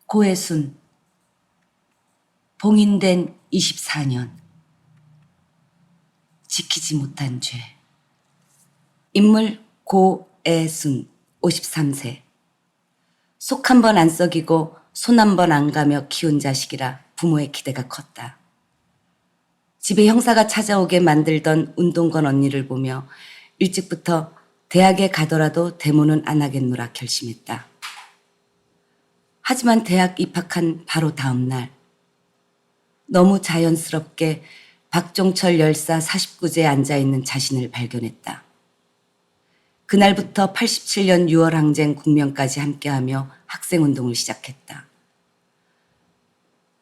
고해순, 봉인된 24년, 지키지 못한 죄. 인물 고해순, 53세. 속 한 번 안 썩이고 손 한 번 안 가며 키운 자식이라 부모의 기대가 컸다. 집에 형사가 찾아오게 만들던 운동권 언니를 보며 일찍부터 대학에 가더라도 데모는 안 하겠노라 결심했다. 하지만 대학 입학한 바로 다음 날 너무 자연스럽게 박종철 열사 49제에 앉아있는 자신을 발견했다. 그날부터 87년 6월 항쟁 국면까지 함께하며 학생운동을 시작했다.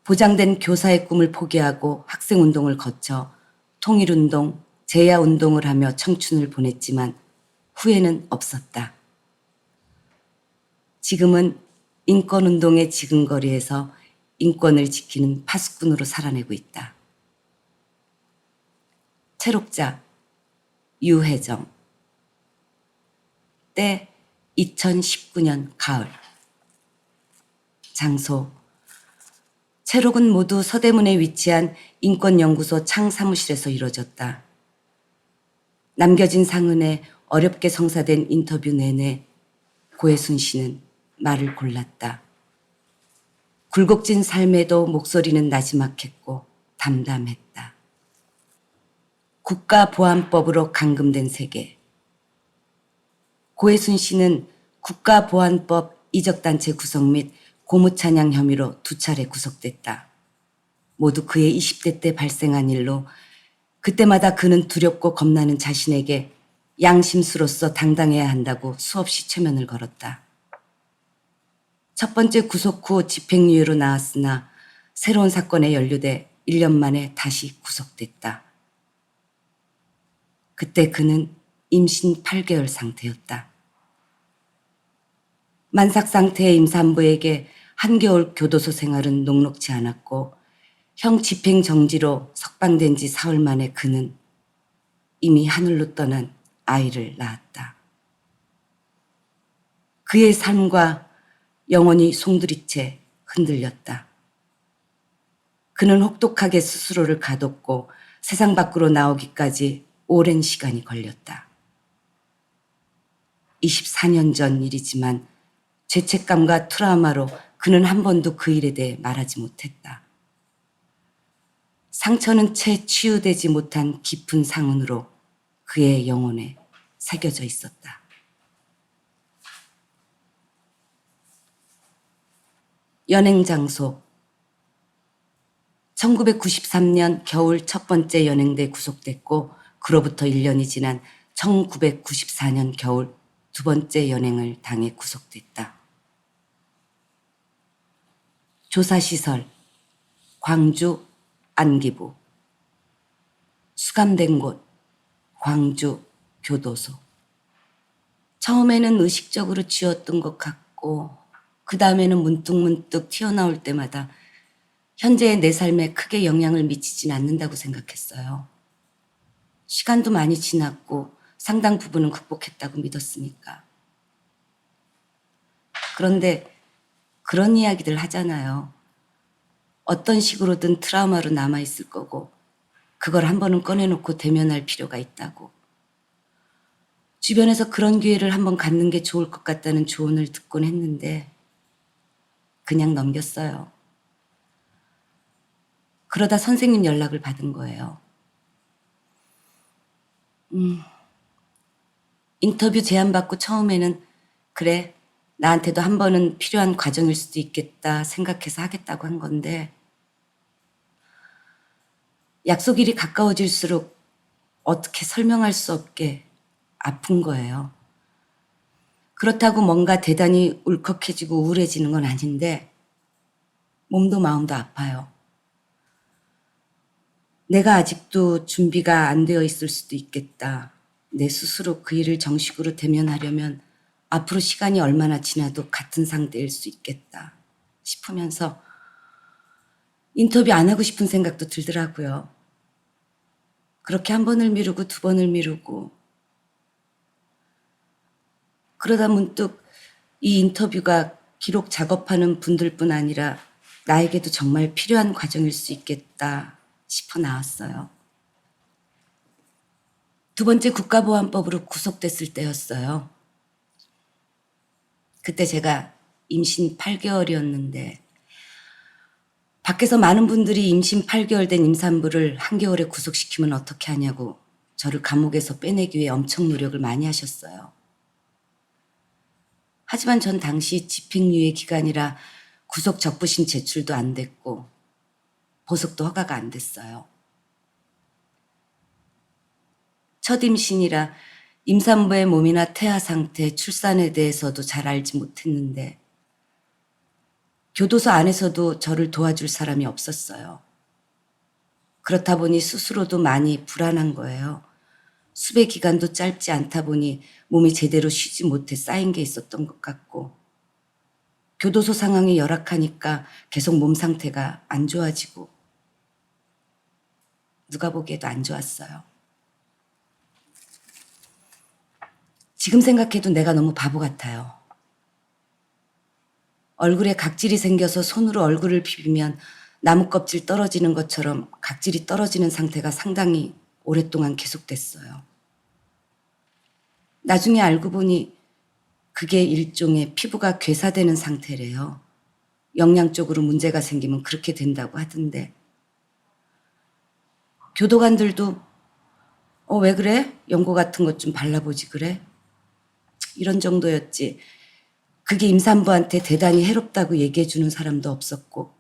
보장된 교사의 꿈을 포기하고 학생운동을 거쳐 통일운동, 제야운동을 하며 청춘을 보냈지만 후회는 없었다. 지금은 인권운동의 지근거리에서 인권을 지키는 파수꾼으로 살아내고 있다. 체록자 유혜정. 때 2019년 가을. 장소 체록은 모두 서대문에 위치한 인권연구소 창사무실에서 이루어졌다. 남겨진 상흔에 어렵게 성사된 인터뷰 내내 고해순 씨는 말을 골랐다. 굴곡진 삶에도 목소리는 나지막했고 담담했다. 국가보안법으로 감금된 세계. 고해순 씨는 국가보안법 이적단체 구성 및 고무찬양 혐의로 2차례 구속됐다. 모두 그의 20대 때 발생한 일로 그때마다 그는 두렵고 겁나는 자신에게 양심수로서 당당해야 한다고 수없이 최면을 걸었다. 첫 번째 구속 후 집행유예로 나왔으나 새로운 사건에 연루돼 1년 만에 다시 구속됐다. 그때 그는 임신 8개월 상태였다. 만삭 상태의 임산부에게 한겨울 교도소 생활은 녹록지 않았고 형 집행 정지로 석방된 지 사흘 만에 그는 이미 하늘로 떠난 아이를 낳았다. 그의 삶과 영혼이 송두리째 흔들렸다. 그는 혹독하게 스스로를 가뒀고 세상 밖으로 나오기까지 오랜 시간이 걸렸다. 24년 전 일이지만 죄책감과 트라우마로 그는 한 번도 그 일에 대해 말하지 못했다. 상처는 채 치유되지 못한 깊은 상흔으로 그의 영혼에 새겨져 있었다. 연행 장소 1993년 겨울 첫 번째 연행돼 구속됐고 그로부터 1년이 지난 1994년 겨울 두 번째 연행을 당해 구속됐다. 조사시설 광주 안기부. 수감된 곳 광주 교도소. 처음에는 의식적으로 지웠던 것 같고 그 다음에는 문득문득 튀어나올 때마다 현재의 내 삶에 크게 영향을 미치진 않는다고 생각했어요. 시간도 많이 지났고 상당 부분은 극복했다고 믿었으니까. 그런데 그런 이야기들 하잖아요. 어떤 식으로든 트라우마로 남아있을 거고 그걸 한 번은 꺼내놓고 대면할 필요가 있다고. 주변에서 그런 기회를 한번 갖는 게 좋을 것 같다는 조언을 듣곤 했는데 그냥 넘겼어요. 그러다 선생님 연락을 받은 거예요. 인터뷰 제안받고 처음에는 그래, 나한테도 한 번은 필요한 과정일 수도 있겠다 생각해서 하겠다고 한 건데 약속일이 가까워질수록 어떻게 설명할 수 없게 아픈 거예요. 그렇다고 뭔가 대단히 울컥해지고 우울해지는 건 아닌데 몸도 마음도 아파요. 내가 아직도 준비가 안 되어 있을 수도 있겠다. 내 스스로 그 일을 정식으로 대면하려면 앞으로 시간이 얼마나 지나도 같은 상태일 수 있겠다 싶으면서 인터뷰 안 하고 싶은 생각도 들더라고요. 그렇게 한 번을 미루고 두 번을 미루고 그러다 문득 이 인터뷰가 기록 작업하는 분들뿐 아니라 나에게도 정말 필요한 과정일 수 있겠다 싶어 나왔어요. 두 번째 국가보안법으로 구속됐을 때였어요. 그때 제가 임신 8개월이었는데 밖에서 많은 분들이 임신 8개월 된 임산부를 한겨울에 구속시키면 어떻게 하냐고 저를 감옥에서 빼내기 위해 엄청 노력을 많이 하셨어요. 하지만 전 당시 집행유예 기간이라 구속 적부심 제출도 안 됐고 보석도 허가가 안 됐어요. 첫 임신이라 임산부의 몸이나 태아 상태, 출산에 대해서도 잘 알지 못했는데 교도소 안에서도 저를 도와줄 사람이 없었어요. 그렇다 보니 스스로도 많이 불안한 거예요. 수배 기간도 짧지 않다 보니 몸이 제대로 쉬지 못해 쌓인 게 있었던 것 같고 교도소 상황이 열악하니까 계속 몸 상태가 안 좋아지고 누가 보기에도 안 좋았어요. 지금 생각해도 내가 너무 바보 같아요. 얼굴에 각질이 생겨서 손으로 얼굴을 비비면 나무 껍질 떨어지는 것처럼 각질이 떨어지는 상태가 상당히 오랫동안 계속됐어요. 나중에 알고 보니 그게 일종의 피부가 괴사되는 상태래요. 영양적으로 문제가 생기면 그렇게 된다고 하던데 교도관들도 왜 그래? 연고 같은 것 좀 발라보지 그래? 이런 정도였지 그게 임산부한테 대단히 해롭다고 얘기해 주는 사람도 없었고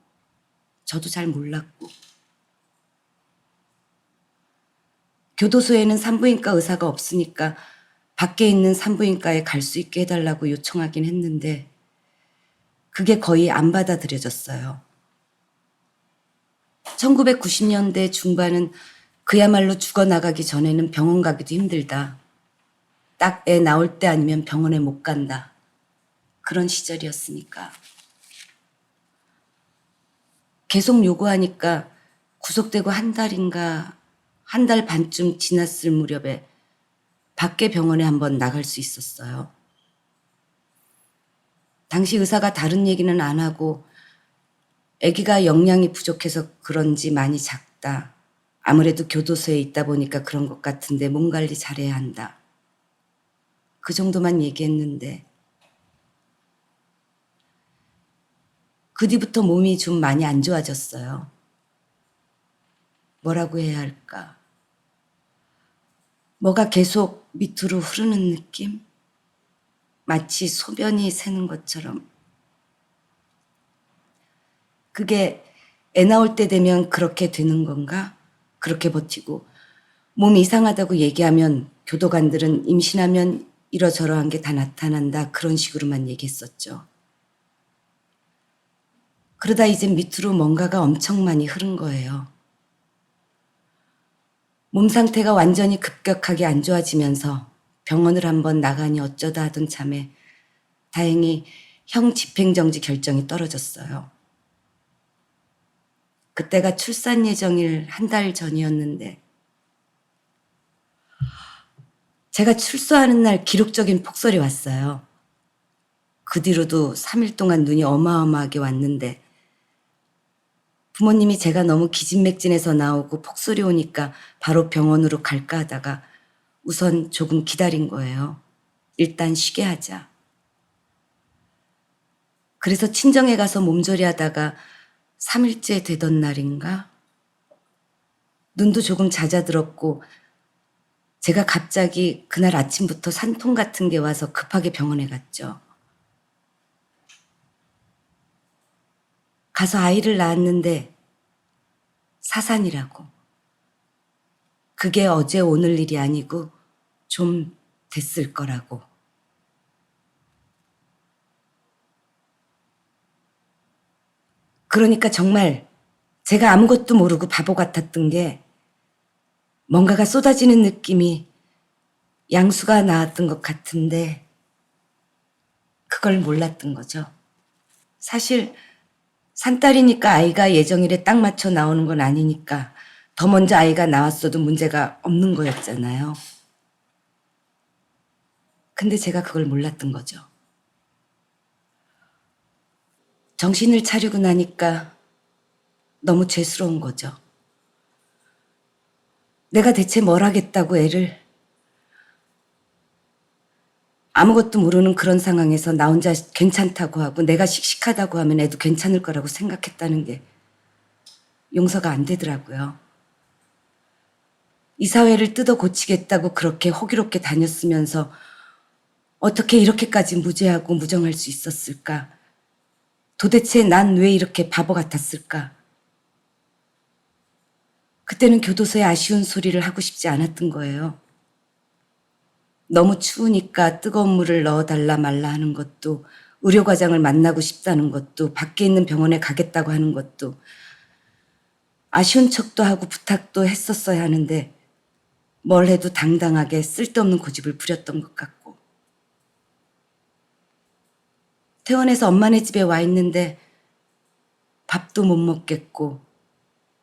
저도 잘 몰랐고 교도소에는 산부인과 의사가 없으니까 밖에 있는 산부인과에 갈 수 있게 해달라고 요청하긴 했는데 그게 거의 안 받아들여졌어요. 1990년대 중반은 그야말로 죽어나가기 전에는 병원 가기도 힘들다. 딱 애 나올 때 아니면 병원에 못 간다. 그런 시절이었으니까. 계속 요구하니까 구속되고 한 달인가 한 달 반쯤 지났을 무렵에 밖에 병원에 한번 나갈 수 있었어요. 당시 의사가 다른 얘기는 안 하고 아기가 영양이 부족해서 그런지 많이 작다. 아무래도 교도소에 있다 보니까 그런 것 같은데 몸 관리 잘해야 한다. 그 정도만 얘기했는데 그 뒤부터 몸이 좀 많이 안 좋아졌어요. 뭐라고 해야 할까? 뭐가 계속 밑으로 흐르는 느낌? 마치 소변이 새는 것처럼. 그게 애 나올 때 되면 그렇게 되는 건가? 그렇게 버티고 몸이 이상하다고 얘기하면 교도관들은 임신하면 이러저러한 게 다 나타난다 그런 식으로만 얘기했었죠. 그러다 이제 밑으로 뭔가가 엄청 많이 흐른 거예요. 몸 상태가 완전히 급격하게 안 좋아지면서 병원을 한번 나가니 어쩌다 하던 참에 다행히 형 집행정지 결정이 떨어졌어요. 그때가 출산 예정일 한 달 전이었는데 제가 출소하는 날 기록적인 폭설이 왔어요. 그 뒤로도 3일 동안 눈이 어마어마하게 왔는데 부모님이 제가 너무 기진맥진해서 나오고 폭설이 오니까 바로 병원으로 갈까 하다가 우선 조금 기다린 거예요. 일단 쉬게 하자. 그래서 친정에 가서 몸조리 하다가 3일째 되던 날인가? 눈도 조금 잦아들었고 제가 갑자기 그날 아침부터 산통 같은 게 와서 급하게 병원에 갔죠. 가서 아이를 낳았는데 사산이라고. 그게 어제 오늘 일이 아니고 좀 됐을 거라고. 그러니까 정말 제가 아무것도 모르고 바보 같았던 게 뭔가가 쏟아지는 느낌이 양수가 나왔던 것 같은데 그걸 몰랐던 거죠. 사실 산딸이니까 아이가 예정일에 딱 맞춰 나오는 건 아니니까 더 먼저 아이가 나왔어도 문제가 없는 거였잖아요. 근데 제가 그걸 몰랐던 거죠. 정신을 차리고 나니까 너무 죄스러운 거죠. 내가 대체 뭘 하겠다고 애를. 아무것도 모르는 그런 상황에서 나 혼자 괜찮다고 하고 내가 씩씩하다고 하면 애도 괜찮을 거라고 생각했다는 게 용서가 안 되더라고요. 이 사회를 뜯어 고치겠다고 그렇게 호기롭게 다녔으면서 어떻게 이렇게까지 무죄하고 무정할 수 있었을까? 도대체 난 왜 이렇게 바보 같았을까? 그때는 교도소에 아쉬운 소리를 하고 싶지 않았던 거예요. 너무 추우니까 뜨거운 물을 넣어달라 말라 하는 것도, 의료과장을 만나고 싶다는 것도, 밖에 있는 병원에 가겠다고 하는 것도, 아쉬운 척도 하고 부탁도 했었어야 하는데 뭘 해도 당당하게 쓸데없는 고집을 부렸던 것 같고, 퇴원해서 엄마네 집에 와 있는데 밥도 못 먹겠고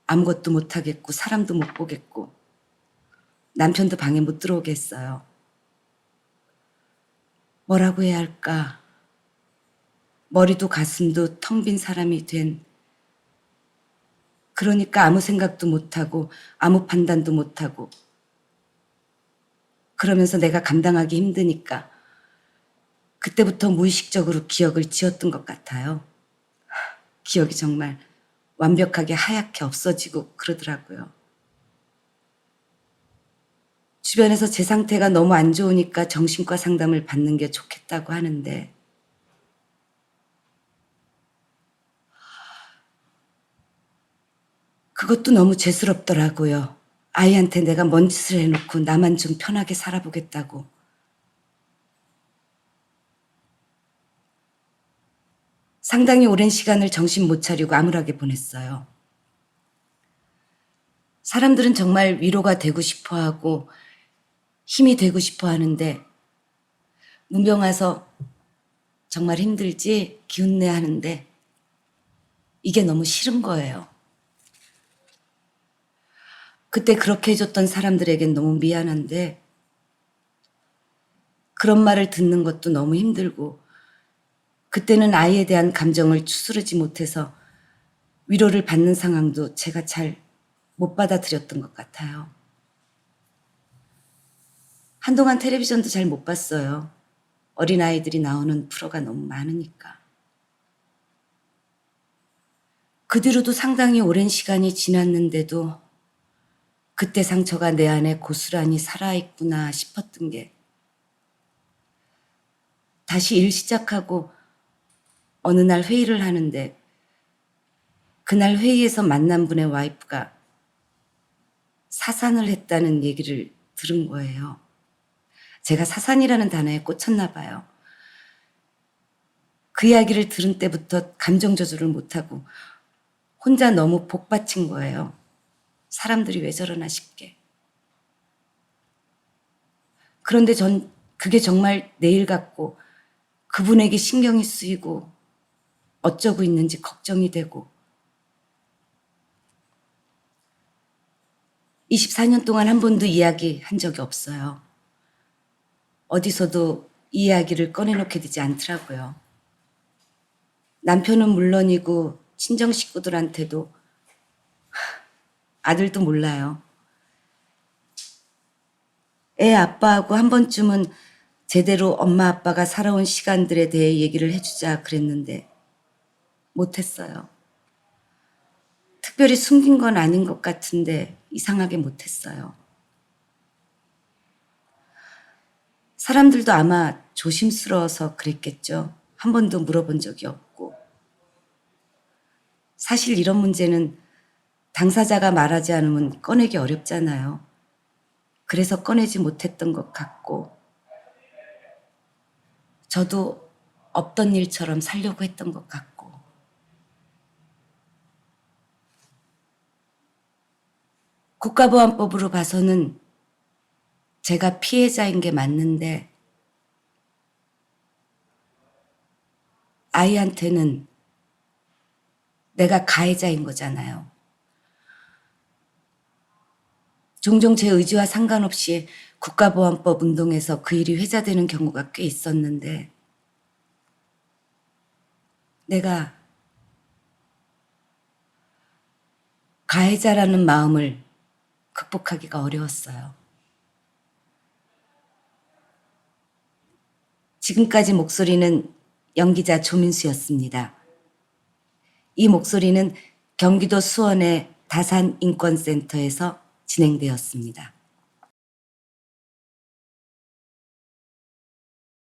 아무것도 못 하겠고 사람도 못 보겠고 남편도 방에 못 들어오게 했어요. 뭐라고 해야 할까? 머리도 가슴도 텅 빈 사람이 된, 그러니까 아무 생각도 못하고 아무 판단도 못하고, 그러면서 내가 감당하기 힘드니까 그때부터 무의식적으로 기억을 지웠던 것 같아요. 기억이 정말 완벽하게 하얗게 없어지고 그러더라고요. 주변에서 제 상태가 너무 안 좋으니까 정신과 상담을 받는 게 좋겠다고 하는데 그것도 너무 죄스럽더라고요. 아이한테 내가 뭔 짓을 해놓고 나만 좀 편하게 살아보겠다고. 상당히 오랜 시간을 정신 못 차리고 암울하게 보냈어요. 사람들은 정말 위로가 되고 싶어 하고 힘이 되고 싶어 하는데 문병 와서 정말 힘들지 기운내 하는데 이게 너무 싫은 거예요. 그때 그렇게 해줬던 사람들에겐 너무 미안한데 그런 말을 듣는 것도 너무 힘들고 그때는 아이에 대한 감정을 추스르지 못해서 위로를 받는 상황도 제가 잘 못 받아들였던 것 같아요. 한동안 텔레비전도 잘 못 봤어요. 어린아이들이 나오는 프로가 너무 많으니까. 그 뒤로도 상당히 오랜 시간이 지났는데도 그때 상처가 내 안에 고스란히 살아있구나 싶었던 게 다시 일 시작하고 어느 날 회의를 하는데 그날 회의에서 만난 분의 와이프가 사산을 했다는 얘기를 들은 거예요. 제가 사산이라는 단어에 꽂혔나 봐요. 그 이야기를 들은 때부터 감정 조절을 못하고 혼자 너무 복받친 거예요. 사람들이 왜 저러나 싶게. 그런데 전 그게 정말 내일 같고 그분에게 신경이 쓰이고 어쩌고 있는지 걱정이 되고 24년 동안 한 번도 이야기한 적이 없어요. 어디서도 이 이야기를 꺼내놓게 되지 않더라고요. 남편은 물론이고 친정 식구들한테도 아들도 몰라요. 애 아빠하고 한 번쯤은 제대로 엄마 아빠가 살아온 시간들에 대해 얘기를 해주자 그랬는데 못했어요. 특별히 숨긴 건 아닌 것 같은데 이상하게 못했어요. 사람들도 아마 조심스러워서 그랬겠죠. 한 번도 물어본 적이 없고. 사실 이런 문제는 당사자가 말하지 않으면 꺼내기 어렵잖아요. 그래서 꺼내지 못했던 것 같고 저도 없던 일처럼 살려고 했던 것 같고 국가보안법으로 봐서는 제가 피해자인 게 맞는데 아이한테는 내가 가해자인 거잖아요. 종종 제 의지와 상관없이 국가보안법 운동에서 그 일이 회자되는 경우가 꽤 있었는데 내가 가해자라는 마음을 극복하기가 어려웠어요. 지금까지 목소리는 연기자 조민수였습니다. 이 목소리는 경기도 수원의 다산인권센터에서 진행되었습니다.